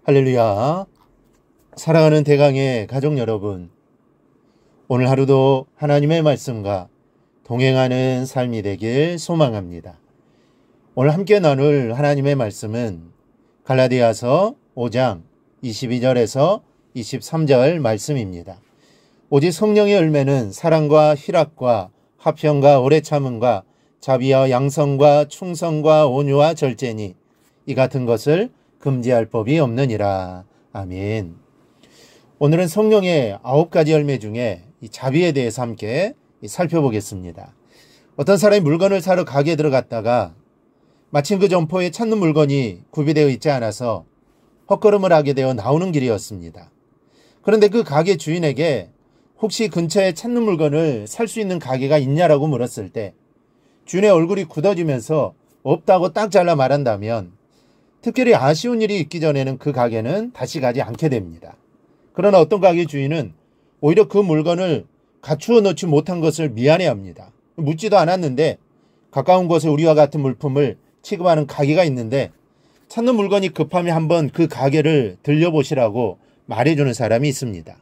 할렐루야. 사랑하는 대강의 가족 여러분, 오늘 하루도 하나님의 말씀과 동행하는 삶이 되길 소망합니다. 오늘 함께 나눌 하나님의 말씀은 갈라디아서 5장 22절에서 23절 말씀입니다. 오직 성령의 열매는 사랑과 희락과 화평과 오래 참음과 자비와 양성과 충성과 온유와 절제니 이 같은 것을 금지할 법이 없느니라. 아멘. 오늘은 성령의 9가지 열매 중에 이 자비에 대해서 함께 살펴보겠습니다. 어떤 사람이 물건을 사러 가게에 들어갔다가 마침 그 점포에 찾는 물건이 구비되어 있지 않아서 헛걸음을 하게 되어 나오는 길이었습니다. 그런데 그 가게 주인에게 혹시 근처에 찾는 물건을 살 수 있는 가게가 있냐라고 물었을 때 주인의 얼굴이 굳어지면서 없다고 딱 잘라 말한다면 특별히 아쉬운 일이 있기 전에는 그 가게는 다시 가지 않게 됩니다. 그러나 어떤 가게 주인은 오히려 그 물건을 갖추어 놓지 못한 것을 미안해합니다. 묻지도 않았는데 가까운 곳에 우리와 같은 물품을 취급하는 가게가 있는데 찾는 물건이 급하면 한번 그 가게를 들려보시라고 말해주는 사람이 있습니다.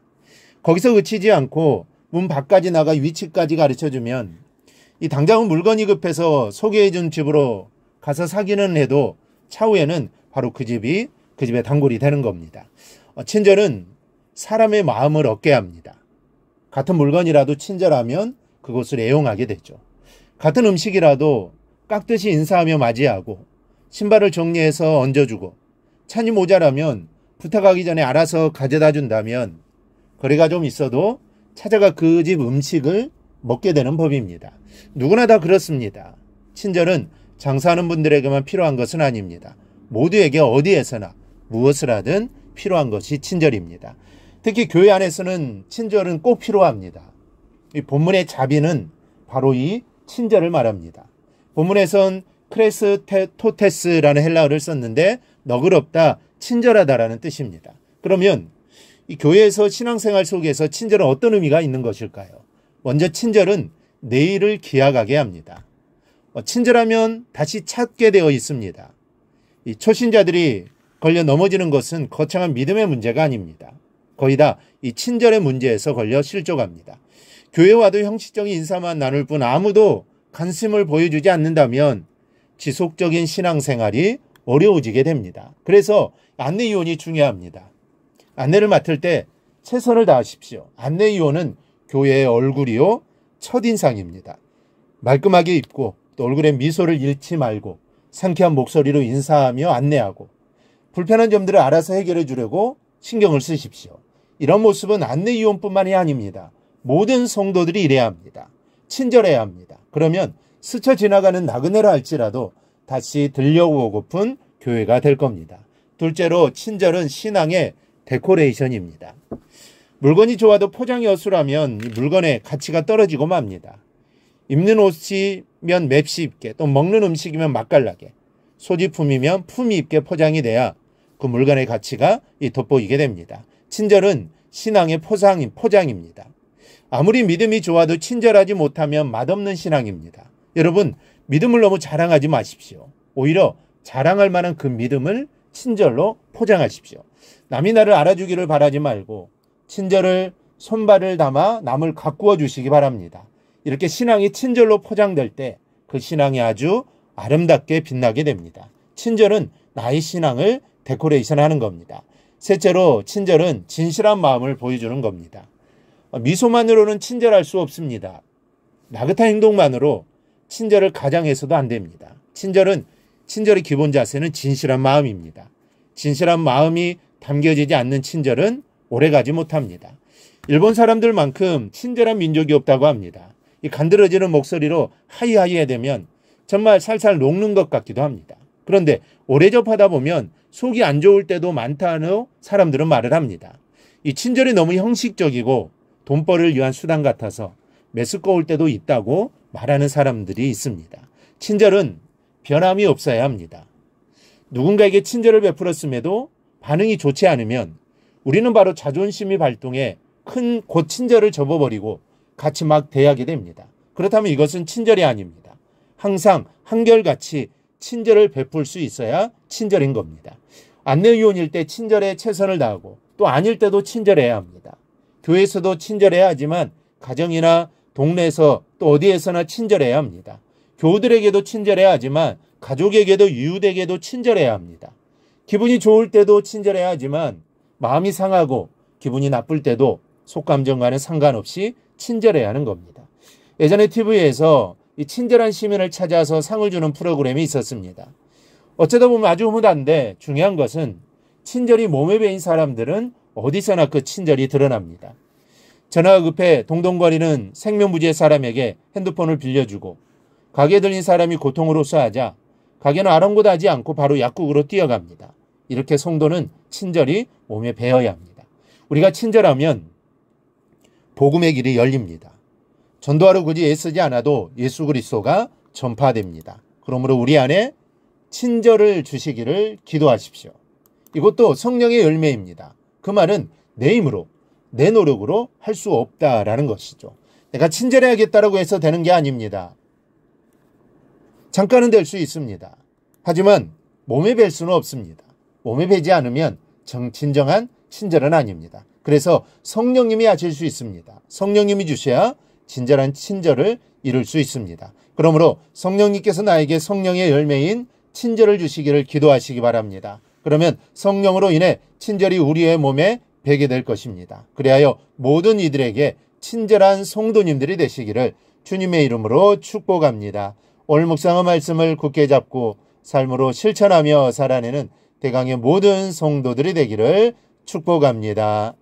거기서 그치지 않고 문 밖까지 나가 위치까지 가르쳐주면 이 당장은 물건이 급해서 소개해준 집으로 가서 사기는 해도 차후에는 바로 그 집의 단골이 되는 겁니다. 친절은 사람의 마음을 얻게 합니다. 같은 물건이라도 친절하면 그것을 애용하게 되죠. 같은 음식이라도 깍듯이 인사하며 맞이하고 신발을 정리해서 얹어주고 찬이 모자라면 부탁하기 전에 알아서 가져다 준다면 거리가 좀 있어도 찾아가 그 집 음식을 먹게 되는 법입니다. 누구나 다 그렇습니다. 친절은 장사하는 분들에게만 필요한 것은 아닙니다. 모두에게 어디에서나 무엇을 하든 필요한 것이 친절입니다. 특히 교회 안에서는 친절은 꼭 필요합니다. 이 본문의 자비는 바로 이 친절을 말합니다. 본문에선 크레스토테스라는 헬라어를 썼는데 너그럽다, 친절하다라는 뜻입니다. 그러면 이 교회에서 신앙생활 속에서 친절은 어떤 의미가 있는 것일까요? 먼저 친절은 내일을 기약하게 합니다. 친절하면 다시 찾게 되어 있습니다. 이 초신자들이 걸려 넘어지는 것은 거창한 믿음의 문제가 아닙니다. 거의 다 이 친절의 문제에서 걸려 실족합니다. 교회 와도 형식적인 인사만 나눌 뿐 아무도 관심을 보여주지 않는다면 지속적인 신앙생활이 어려워지게 됩니다. 그래서 안내위원이 중요합니다. 안내를 맡을 때 최선을 다하십시오. 안내위원은 교회의 얼굴이요 첫인상입니다. 말끔하게 입고 또 얼굴에 미소를 잃지 말고 상쾌한 목소리로 인사하며 안내하고 불편한 점들을 알아서 해결해 주려고 신경을 쓰십시오. 이런 모습은 안내위원뿐만이 아닙니다. 모든 성도들이 이래야 합니다. 친절해야 합니다. 그러면 스쳐 지나가는 나그네라 할지라도 다시 들려오고픈 교회가 될 겁니다. 둘째로 친절은 신앙의 데코레이션입니다. 물건이 좋아도 포장이 어수라면 물건의 가치가 떨어지고 맙니다. 입는 옷이면 맵시 입게, 또 먹는 음식이면 맛깔나게, 소지품이면 품위 있게 포장이 돼야 그 물건의 가치가 돋보이게 됩니다. 친절은 신앙의 포장입니다. 아무리 믿음이 좋아도 친절하지 못하면 맛없는 신앙입니다. 여러분, 믿음을 너무 자랑하지 마십시오. 오히려 자랑할 만한 그 믿음을 친절로 포장하십시오. 남이 나를 알아주기를 바라지 말고 친절을 손발을 담아 남을 가꾸어 주시기 바랍니다. 이렇게 신앙이 친절로 포장될 때 그 신앙이 아주 아름답게 빛나게 됩니다. 친절은 나의 신앙을 데코레이션하는 겁니다. 셋째로 친절은 진실한 마음을 보여주는 겁니다. 미소만으로는 친절할 수 없습니다. 나긋한 행동만으로 친절을 가장해서도 안 됩니다. 친절의 기본 자세는 진실한 마음입니다. 진실한 마음이 담겨지지 않는 친절은 오래가지 못합니다. 일본 사람들만큼 친절한 민족이 없다고 합니다. 이 간드러지는 목소리로 하이하이 해대면 정말 살살 녹는 것 같기도 합니다. 그런데 오래 접하다 보면 속이 안 좋을 때도 많다는 사람들은 말을 합니다. 이 친절이 너무 형식적이고 돈벌이를 위한 수단 같아서 메스꺼울 때도 있다고 말하는 사람들이 있습니다. 친절은 변함이 없어야 합니다. 누군가에게 친절을 베풀었음에도 반응이 좋지 않으면 우리는 바로 자존심이 발동해 큰 고친절을 접어버리고 같이 막 대하게 됩니다. 그렇다면 이것은 친절이 아닙니다. 항상 한결같이 친절을 베풀 수 있어야 친절인 겁니다. 안내위원일 때 친절에 최선을 다하고 또 아닐 때도 친절해야 합니다. 교회에서도 친절해야 하지만 가정이나 동네에서 또 어디에서나 친절해야 합니다. 교우들에게도 친절해야 하지만 가족에게도 이웃에게도 친절해야 합니다. 기분이 좋을 때도 친절해야 하지만 마음이 상하고 기분이 나쁠 때도 속감정과는 상관없이 친절해야 하는 겁니다. 예전에 TV에서 이 친절한 시민을 찾아서 상을 주는 프로그램이 있었습니다. 어쩌다 보면 아주 흐뭇한데 중요한 것은 친절이 몸에 배인 사람들은 어디서나 그 친절이 드러납니다. 전화가 급해 동동거리는 생명부지의 사람에게 핸드폰을 빌려주고 가게에 들린 사람이 고통으로 쏘하자 가게는 아랑곳하지 않고 바로 약국으로 뛰어갑니다. 이렇게 성도는 친절이 몸에 배어야 합니다. 우리가 친절하면 복음의 길이 열립니다. 전도하러 굳이 애쓰지 않아도 예수 그리스도가 전파됩니다. 그러므로 우리 안에 친절을 주시기를 기도하십시오. 이것도 성령의 열매입니다. 그 말은 내 힘으로, 내 노력으로 할 수 없다라는 것이죠. 내가 친절해야겠다라고 해서 되는 게 아닙니다. 잠깐은 될 수 있습니다. 하지만 몸에 뵐 수는 없습니다. 몸에 배지 않으면 진정한 친절은 아닙니다. 그래서 성령님이 하실 수 있습니다. 성령님이 주셔야 진정한 친절을 이룰 수 있습니다. 그러므로 성령님께서 나에게 성령의 열매인 친절을 주시기를 기도하시기 바랍니다. 그러면 성령으로 인해 친절이 우리의 몸에 배게 될 것입니다. 그리하여 모든 이들에게 친절한 성도님들이 되시기를 주님의 이름으로 축복합니다. 오늘 묵상의 말씀을 굳게 잡고 삶으로 실천하며 살아내는 대강의 모든 성도들이 되기를 축복합니다.